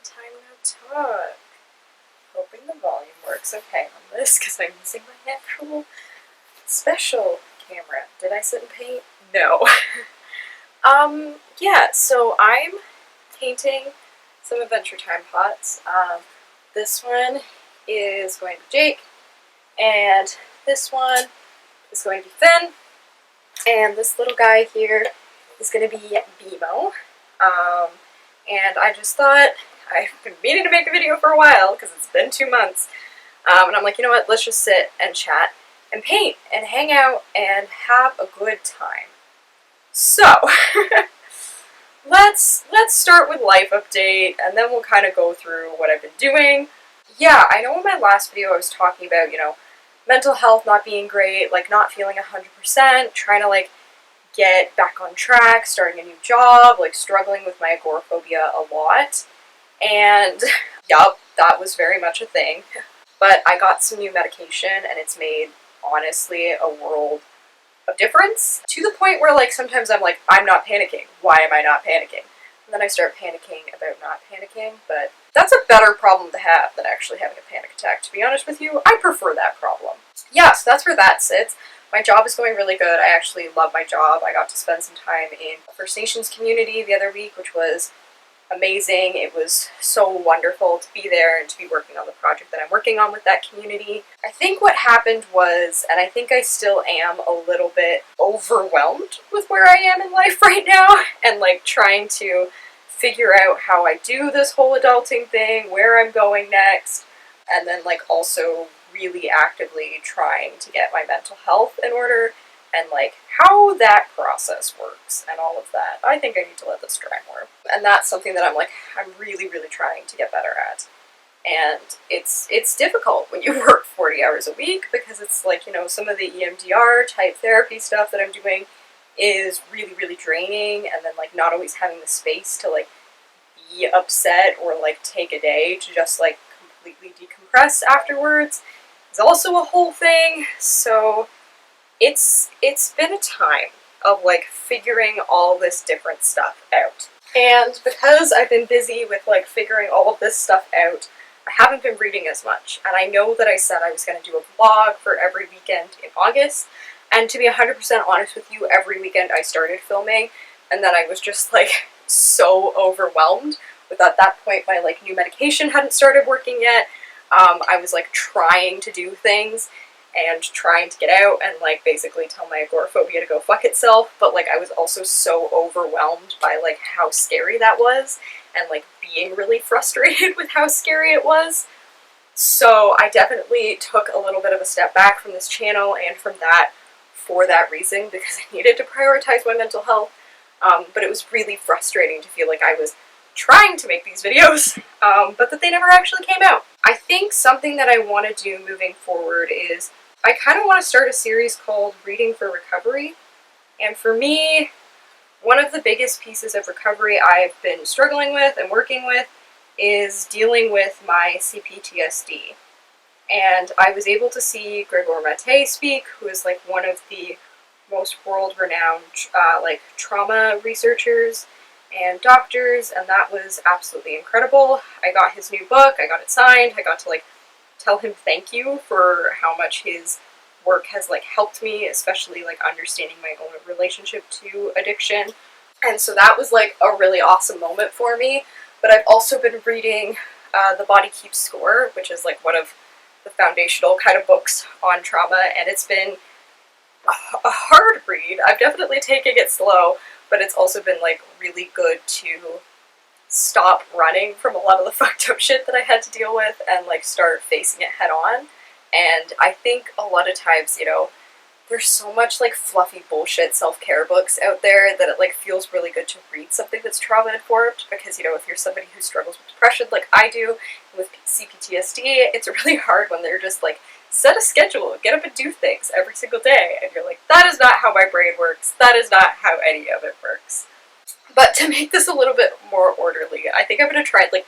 time to talk. Hoping the volume works okay on this because I'm using my actual special camera. Did I sit and paint? No. Yeah, so I'm painting some Adventure Time pots. This one is going to be Jake, and this one is going to be Finn, and this little guy here is going to be BMO. And I just thought, I've been meaning to make a video for a while because it's been 2 months, and I'm like, you know what, let's just sit and chat and paint and hang out and have a good time. So, let's start with life update, and then we'll kind of go through what I've been doing. Yeah, I know in my last video I was talking about, mental health not being great, like not feeling 100%, trying to like get back on track, starting a new job, like struggling with my agoraphobia a lot. And yup, that was very much a thing. But I got some new medication and it's made, honestly, a world of difference. To the point where like sometimes I'm like, I'm not panicking. Why am I not panicking? And then I start panicking about not panicking, but that's a better problem to have than actually having a panic attack, to be honest with you. I prefer that problem. Yeah, so that's where that sits. My job is going really good. I actually love my job. I got to spend some time in the First Nations community the other week, which was amazing. It was so wonderful to be there and to be working on the project that I'm working on with that community. I think what happened was, and I think I still am a little bit overwhelmed with where I am in life right now, and like trying to figure out how I do this whole adulting thing, where I'm going next, and then like also really actively trying to get my mental health in order and like how that process works and all of that. I think I need to let this dry more. And that's something that I'm really, really trying to get better at. And it's difficult when you work 40 hours a week because it's like, some of the EMDR type therapy stuff that I'm doing is really, really draining, and then like not always having the space to like be upset or like take a day to just like completely decompress afterwards is also a whole thing. So it's been a time of like figuring all this different stuff out. And because I've been busy with like figuring all of this stuff out, I haven't been reading as much. And I know that I said I was going to do a vlog for every weekend in August. And to be 100% honest with you, every weekend I started filming, and then I was just like so overwhelmed with at that point my like new medication hadn't started working yet. I was like trying to do things and trying to get out and like basically tell my agoraphobia to go fuck itself, but like I was also so overwhelmed by like how scary that was and like being really frustrated with how scary it was. So I definitely took a little bit of a step back from this channel and from that for that reason, because I needed to prioritize my mental health. But it was really frustrating to feel like I was trying to make these videos, but that they never actually came out. I think something that I want to do moving forward is I kind of want to start a series called Reading for Recovery. And for me, one of the biggest pieces of recovery I've been struggling with and working with is dealing with my CPTSD. And I was able to see Gregor Mate speak, who is like one of the most world-renowned like trauma researchers and doctors, and that was absolutely incredible. I got his new book, I got it signed, I got to like tell him thank you for how much his work has like helped me, especially like understanding my own relationship to addiction. And so that was like a really awesome moment for me. But I've also been reading The Body Keeps Score, which is like one of the foundational kind of books on trauma, and it's been a hard read. I've definitely taken it slow, but it's also been like really good to stop running from a lot of the fucked up shit that I had to deal with and like start facing it head on. And I think a lot of times, there's so much like fluffy bullshit self-care books out there that it like feels really good to read something that's trauma-informed, because if you're somebody who struggles with depression like I do, and with CPTSD, it's really hard when they're just like, set a schedule, get up and do things every single day, and you're like, that is not how my brain works, that is not how any of it works. But to make this a little bit more orderly, I think I'm going to try and like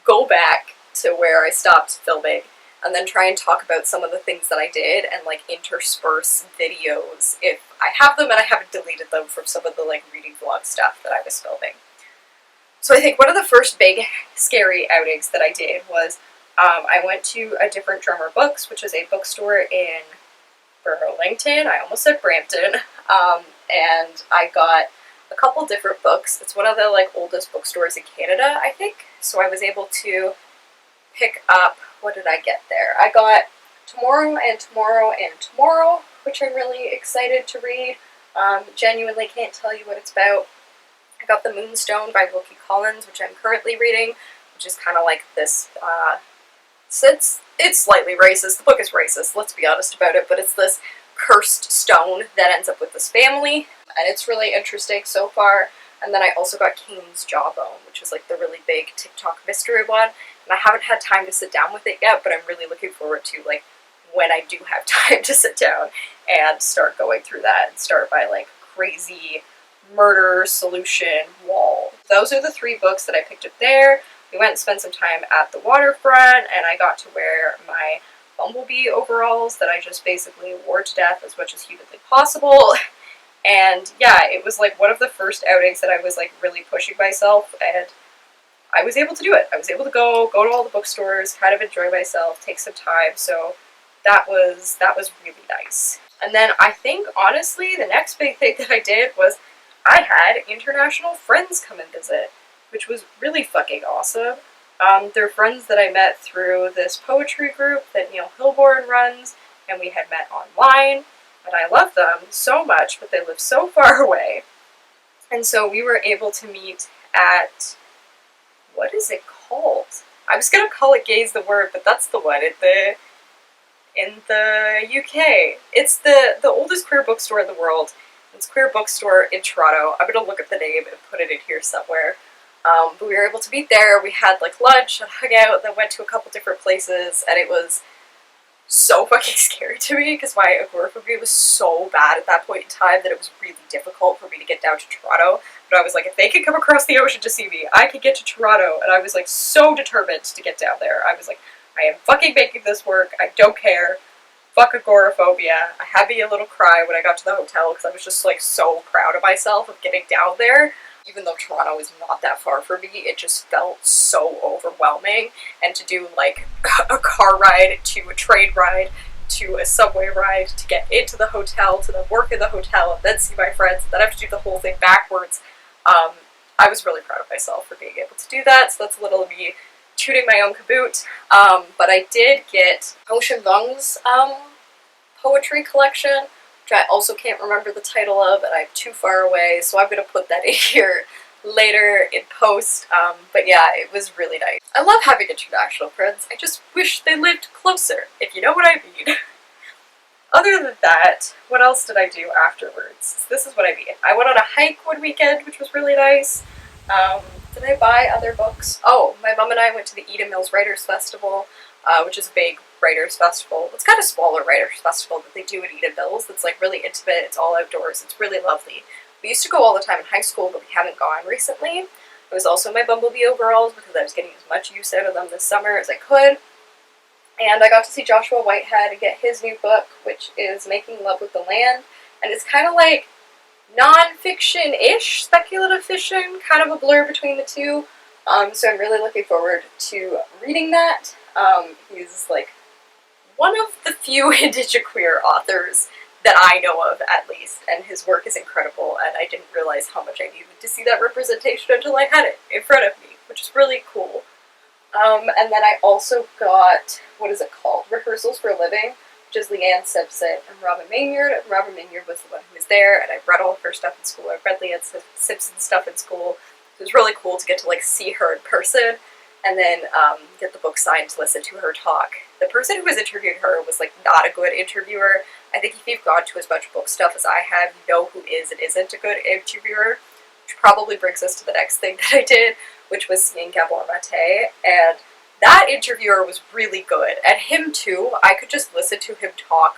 go back to where I stopped filming and then try and talk about some of the things that I did and like intersperse videos if I have them and I haven't deleted them from some of the like reading vlog stuff that I was filming. So I think one of the first big scary outings that I did was I went to a different Drummer Books, which is a bookstore in Burlington. I almost said Brampton. And I got a couple different books. It's one of the like oldest bookstores in Canada, I think. So I was able to pick up, what did I get there? I got Tomorrow and Tomorrow and Tomorrow, which I'm really excited to read. Genuinely can't tell you what it's about. I got The Moonstone by Wilkie Collins, which I'm currently reading, which is kind of like this, it's slightly racist. The book is racist, let's be honest about it, but it's this cursed stone that ends up with this family, and it's really interesting so far. And then I also got Cain's Jawbone, which is like the really big TikTok mystery one, and I haven't had time to sit down with it yet, but I'm really looking forward to like when I do have time to sit down and start going through that and start my like crazy murder solution wall. Those are the 3 books that I picked up there. We went and spent some time at the waterfront, and I got to wear my Bumblebee overalls that I just basically wore to death as much as humanly possible. And yeah, it was like one of the first outings that I was like really pushing myself, and I was able to do it. I was able to go to all the bookstores, kind of enjoy myself, take some time, so that was really nice. And then I think, honestly, the next big thing that I did was I had international friends come and visit, which was really fucking awesome. They're friends that I met through this poetry group that Neil Hilborn runs, and we had met online, and I love them so much, but they live so far away. And so we were able to meet at, what is it called? I was gonna call it Gaze the Word, but that's the one in the UK. It's the oldest queer bookstore in the world. It's a queer bookstore in Toronto. I'm gonna look up the name and put it in here somewhere. But we were able to meet there. We had like lunch and hung out, then went to a couple different places, and it was so fucking scary to me because my agoraphobia was so bad at that point in time that it was really difficult for me to get down to Toronto. But I was like, if they could come across the ocean to see me, I could get to Toronto. And I was like so determined to get down there. I was like, I am fucking making this work. I don't care. Fuck agoraphobia. I had me a little cry when I got to the hotel because I was just like so proud of myself of getting down there. Even though Toronto is not that far from me, it just felt so overwhelming. And to do like a car ride to a train ride to a subway ride to get into the hotel to then work in the hotel and then see my friends and then have to do the whole thing backwards, I was really proud of myself for being able to do that. So that's a little of me tooting my own caboot. But I did get Ocean Vuong's poetry collection, which I also can't remember the title of, and I'm too far away, so I'm going to put that in here later in post. But yeah, it was really nice. I love having international friends. I just wish they lived closer, if you know what I mean. Other than that, what else did I do afterwards? This is what I mean. I went on a hike one weekend, which was really nice. Did I buy other books? Oh, my mom and I went to the Eden Mills Writers Festival, which is a big writers festival. It's kind of smaller writers festival that they do at Eden Mills. That's like really intimate. It's all outdoors. It's really lovely. We used to go all the time in high school, but we haven't gone recently. It was also my Bumblebee overalls because I was getting as much use out of them this summer as I could. And I got to see Joshua Whitehead and get his new book, which is Making Love with the Land. And it's kind of like non-fiction-ish speculative fiction, kind of a blur between the two. So I'm really looking forward to reading that. He's like one of the few indigenqueer authors that I know of, at least, and his work is incredible, and I didn't realize how much I needed to see that representation until I had it in front of me, which is really cool. And then I also got, what is it called? Rehearsals for a Living, which is Leanne Simpson and Robin Maynard. Robin Maynard was the one who was there, and I read all of her stuff in school. I read Leanne Simpson's stuff in school. It was really cool to get to like see her in person, and then get the book signed to listen to her talk. The person who was interviewing her was like not a good interviewer. I think if you've gone to as much book stuff as I have, you know who is and isn't a good interviewer, which probably brings us to the next thing that I did, which was seeing Gabor Mate, and that interviewer was really good. And him too, I could just listen to him talk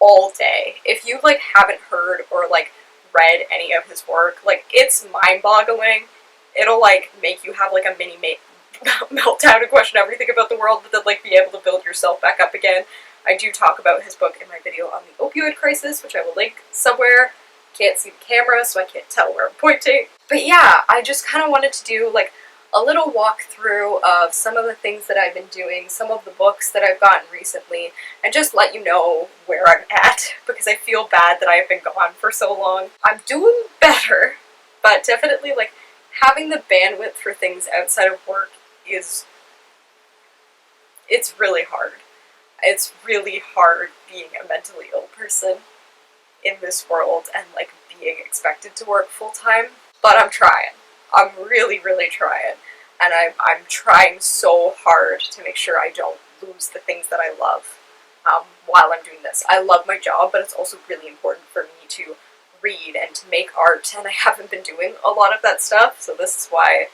all day. If you like haven't heard or like read any of his work, like it's mind-boggling. It'll like make you have like a mini meltdown and question everything about the world, but then like be able to build yourself back up again. I do talk about his book in my video on the opioid crisis, which I will link somewhere. can't see the camera, so I can't tell where I'm pointing. But yeah, I just kind of wanted to do like a little walkthrough of some of the things that I've been doing, some of the books that I've gotten recently, and just let you know where I'm at, because I feel bad that I have been gone for so long. I'm doing better, but definitely like having the bandwidth for things outside of work it's really hard. It's really hard being a mentally ill person in this world and like being expected to work full time. But I'm trying. I'm really, really trying. And I'm trying so hard to make sure I don't lose the things that I love while I'm doing this. I love my job, but it's also really important for me to read and to make art, and I haven't been doing a lot of that stuff, so this is why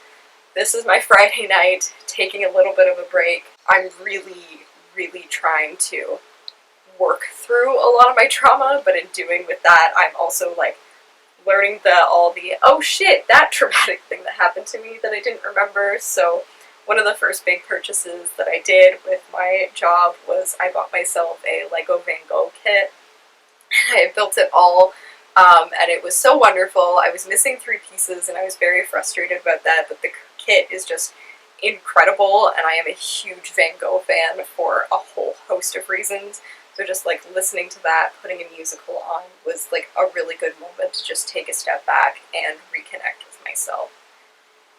this is my Friday night, taking a little bit of a break. I'm really, really trying to work through a lot of my trauma, but in doing with that, I'm also like learning all the oh shit, that traumatic thing that happened to me that I didn't remember. So one of the first big purchases that I did with my job was I bought myself a Lego Van Gogh kit. I built it all, and it was so wonderful. I was missing 3 pieces and I was very frustrated about that, but the kit is just incredible, and I am a huge Van Gogh fan for a whole host of reasons. So just like listening to that, putting a musical on was like a really good moment to just take a step back and reconnect with myself.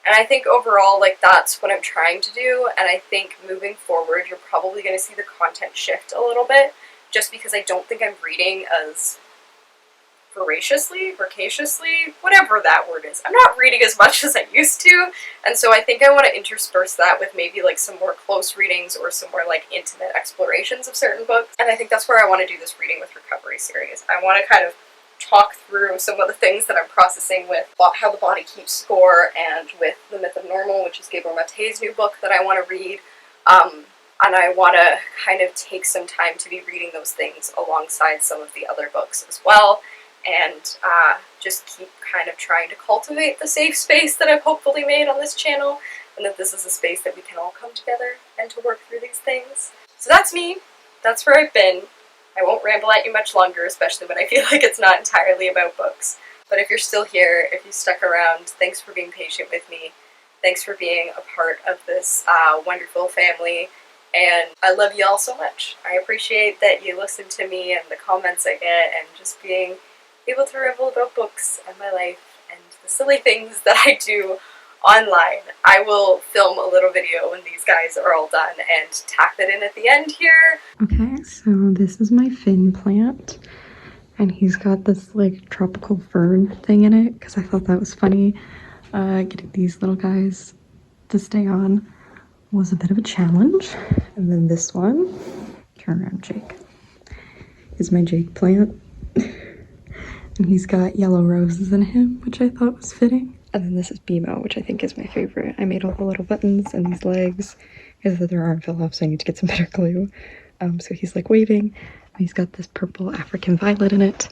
And I think overall, like, that's what I'm trying to do, and I think moving forward, you're probably going to see the content shift a little bit, just because I don't think I'm reading as voraciously, whatever that word is. I'm not reading as much as I used to, and so I think I want to intersperse that with maybe like some more close readings or some more like intimate explorations of certain books. And I think that's where I want to do this Reading with Recovery series. I want to kind of talk through some of the things that I'm processing with How the Body Keeps Score and with The Myth of Normal, which is Gabor Mate's new book that I want to read. And I want to kind of take some time to be reading those things alongside some of the other books as well, and just keep kind of trying to cultivate the safe space that I've hopefully made on this channel, and that this is a space that we can all come together and to work through these things. So that's me. That's where I've been. I won't ramble at you much longer, especially when I feel like it's not entirely about books. But if you're still here, if you stuck around, thanks for being patient with me. Thanks for being a part of this wonderful family. And I love you all so much. I appreciate that you listen to me and the comments I get, and just being able to ramble about books and my life and the silly things that I do online. I will film a little video when these guys are all done and tack it in at the end here. Okay, so this is my Finn plant, and he's got this like tropical fern thing in it because I thought that was funny. Getting these little guys to stay on was a bit of a challenge. And then this one, turn around Jake, is my Jake plant. And he's got yellow roses in him, which I thought was fitting. And then this is Bimo, which I think is my favorite. I made all the little buttons and these legs because their arm fell off, so I need to get some better glue. So he's like waving, and he's got this purple African violet in it.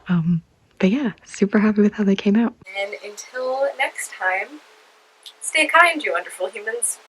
But yeah, super happy with how they came out. And until next time, stay kind, you wonderful humans.